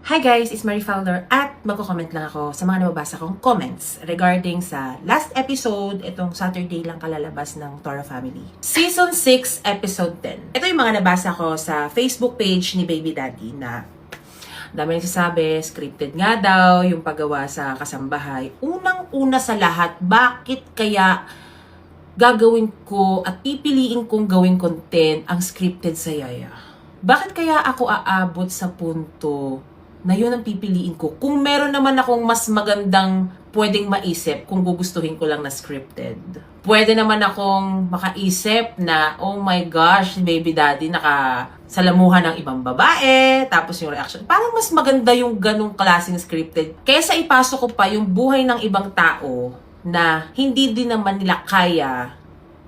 Hi guys, it's Marie Fowler at magko-comment lang ako sa mga nababasa kong comments regarding sa last episode, itong Saturday lang kalalabas ng Toro Family. Season 6, Episode 10. Ito yung mga nabasa ko sa Facebook page ni Baby Daddy na dami nagsasabi, scripted nga daw yung paggawa sa kasambahay. Unang-una sa lahat, bakit kaya gagawin ko at pipiliin kong gawing content ang scripted sa Yaya? Bakit kaya ako aabot sa punto na yun ang pipiliin ko? Kung meron naman akong mas magandang pwedeng maisip kung gugustuhin ko lang na scripted. Pwede naman akong makaisip na, oh my gosh, Baby Daddy nakasalamuhan ng ibang babae, tapos yung reaction. Parang mas maganda yung ganong klaseng scripted. Kaysa ipasok ko pa yung buhay ng ibang tao na hindi din naman nila kaya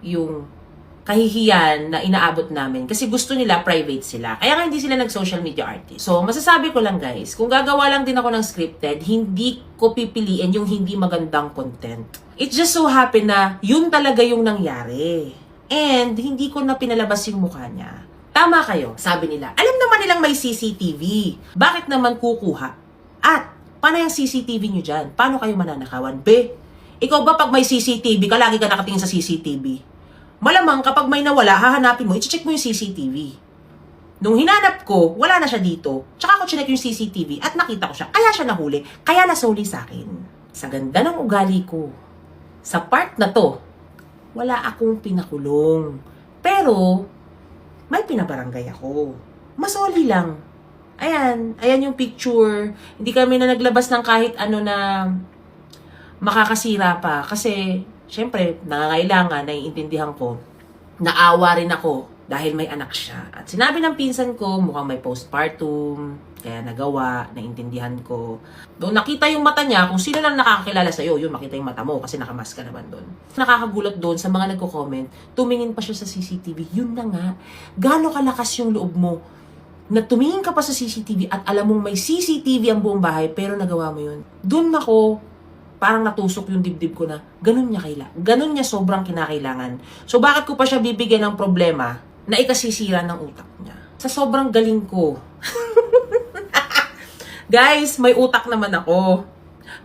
yung kahihiyan na inaabot namin kasi gusto nila private sila. Kaya nga hindi sila nag-social media artist. So, masasabi ko lang guys, kung gagawa lang din ako ng scripted, hindi ko pipiliin yung hindi magandang content. It just so happen na yun talaga yung nangyari. And hindi ko na pinalabas yung mukha niya. Tama kayo, sabi nila. Alam naman nilang may CCTV. Bakit naman kukuha? At, paano yung CCTV nyo dyan? Paano kayo mananakawan? Ikaw ba pag may CCTV ka, lagi ka nakatingin sa CCTV? Malamang kapag may nawala, hahanapin mo, i-check mo yung CCTV. Nung hinanap ko, wala na siya dito. Tsaka ako chinek yung CCTV at nakita ko siya. Kaya siya nahuli. Kaya nasuli sa akin. Sa ganda ng ugali ko, sa part na to, wala akong pinakulong. Pero, may pinabarangay ako. Masoli lang. Ayan yung picture. Hindi kami na naglabas ng kahit ano na makakasira pa. Kasi, syempre, nangangailangan, naiintindihan ko, naawa rin ako dahil may anak siya. At sinabi ng pinsan ko, mukhang may postpartum, kaya nagawa, naiintindihan ko. Doon nakita yung mata niya, kung sino lang nakakakilala sa'yo, yun, makita yung mata mo kasi nakamask ka naman doon. Nakakagulat doon sa mga nagko-comment, tumingin pa siya sa CCTV. Yun na nga, gaano kalakas yung loob mo na tumingin ka pa sa CCTV at alam mong may CCTV ang buong bahay, pero nagawa mo yun. Doon ako, parang natusok yung dibdib ko na ganun niya sobrang kinakailangan. So bakit ko pa siya bibigyan ng problema na ikasisira ng utak niya? Sa sobrang galing ko. Guys, may utak naman ako.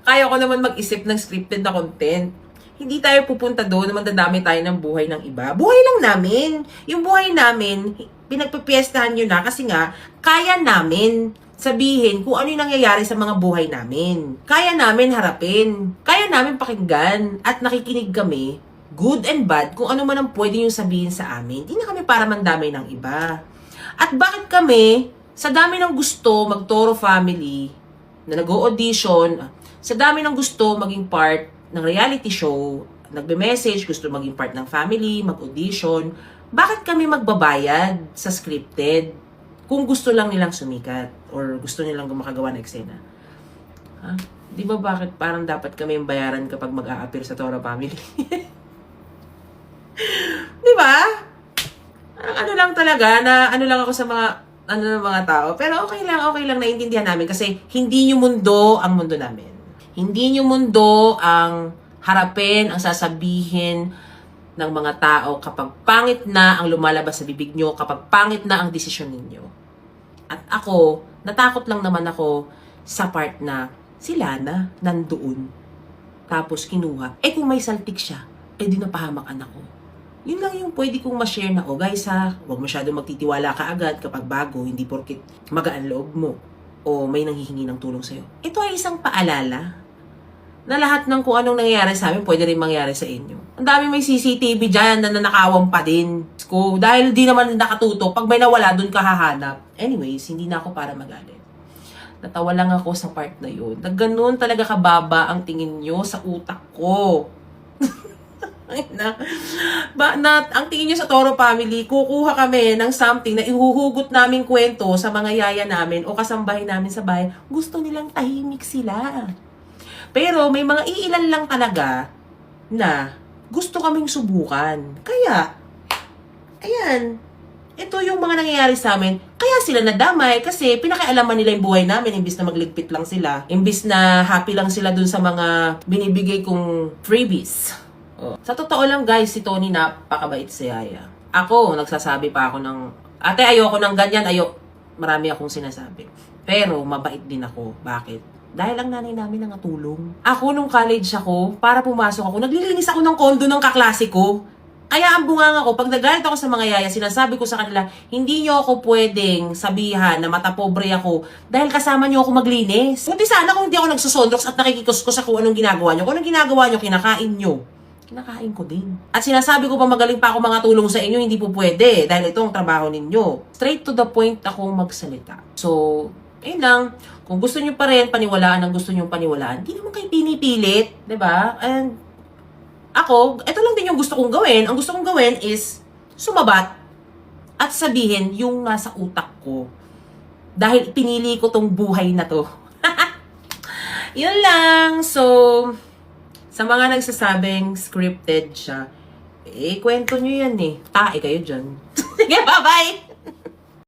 Kaya ko naman mag-isip ng scripted na content. Hindi tayo pupunta doon na mandadami tayo ng buhay ng iba. Buhay lang namin. Yung buhay namin, pinagpipiestahan nyo na kasi nga, kaya namin sabihin kung ano yung nangyayari sa mga buhay namin. Kaya namin harapin. Kaya namin pakinggan. At nakikinig kami, good and bad, kung ano man ang pwede yung sabihin sa amin. Hindi na kami para mandamay ng iba. At bakit kami, sa dami ng gusto mag-Toro Family, na nag-audition, sa dami ng gusto maging part ng reality show, nagbe-message, gusto maging part ng family, mag-audition, bakit kami magbabayad sa scripted? Kung gusto lang nilang sumikat or gusto nilang makagawa ng eksena. Ha? Di ba bakit parang dapat kami yung bayaran kapag mag-a-appear sa Toro Family? Di ba? Ano lang talaga, na ano lang ako sa ng mga tao. Pero okay lang naiintindihan namin kasi hindi nyo mundo ang mundo namin. Hindi nyo mundo ang harapin, ang sasabihin ng mga tao kapag pangit na ang lumalabas sa bibig nyo, kapag pangit na ang desisyon ninyo. At ako, natakot lang naman ako sa part na sila na nandoon. Tapos kinuha. Kung may saltik siya, di napahamakan ako. Yun lang yung pwede kong ma-share na, guys ha, huwag masyadong magtitiwala ka agad kapag bago, hindi porkit magaan loob mo o may nanghihingi ng tulong sa'yo. Ito ay isang paalala na lahat ng kung anong nangyayari sa amin, pwede rin mangyari sa inyo. Ang dami may CCTV dyan na nanakawan pa din. Dahil di naman nakatutok, pag may nawala, dun ka hahanap. Anyways, hindi na ako para magalit. Natawa lang ako sa part na yun. Na ganun talaga kababa ang tingin nyo sa utak ko. Ang tingin nyo sa Toro Family, kukuha kami ng something na ihuhugot namin kwento sa mga yaya namin o kasambahay namin sa bahay. Gusto nilang tahimik sila. Pero may mga iilan lang talaga na gusto kaming subukan. Kaya, ayan, ito yung mga nangyayari sa amin. Kaya sila nadamay kasi pinakialaman nila yung buhay namin imbis na magligpit lang sila. Imbis na happy lang sila dun sa mga binibigay kong freebies. Sa totoo lang guys, si Tony napakabait si Yaya. Ako, nagsasabi pa ako ng, ate ayoko ng ganyan, marami akong sinasabi. Pero mabait din ako. Bakit? Dahil ang nanay namin nangatulong. Ako nung college ako, para pumasok ako, naglilinis ako ng kondo ng kaklase ko. Kaya ang bunganga ko, pag nagalit ako sa mga yaya, sinasabi ko sa kanila, hindi nyo ako pwedeng sabihan na matapobre ako dahil kasama nyo ako maglinis. Buti sana kung hindi ako nagsusondroks at nakikikuskus sa kung anong ginagawa nyo. Kung anong ginagawa nyo, kinakain nyo. Kinakain ko din. At sinasabi ko pa magaling pa ako mga tulong sa inyo, hindi po pwede dahil ito ang trabaho ninyo. Straight to the point akong magsalita. So, ayun lang. Kung gusto nyo pa rin paniwalaan ang gusto nyo paniwalaan, hindi naman kayo pinipilit. 'Di ba? And ako, ito lang din yung gusto kong gawin. Ang gusto kong gawin is sumabat at sabihin yung nasa utak ko. Dahil pinili ko tong buhay na to. Yun lang. So, sa mga nagsasabing scripted siya, kwento nyo yan eh. Tae kayo dyan. Sige, bye-bye!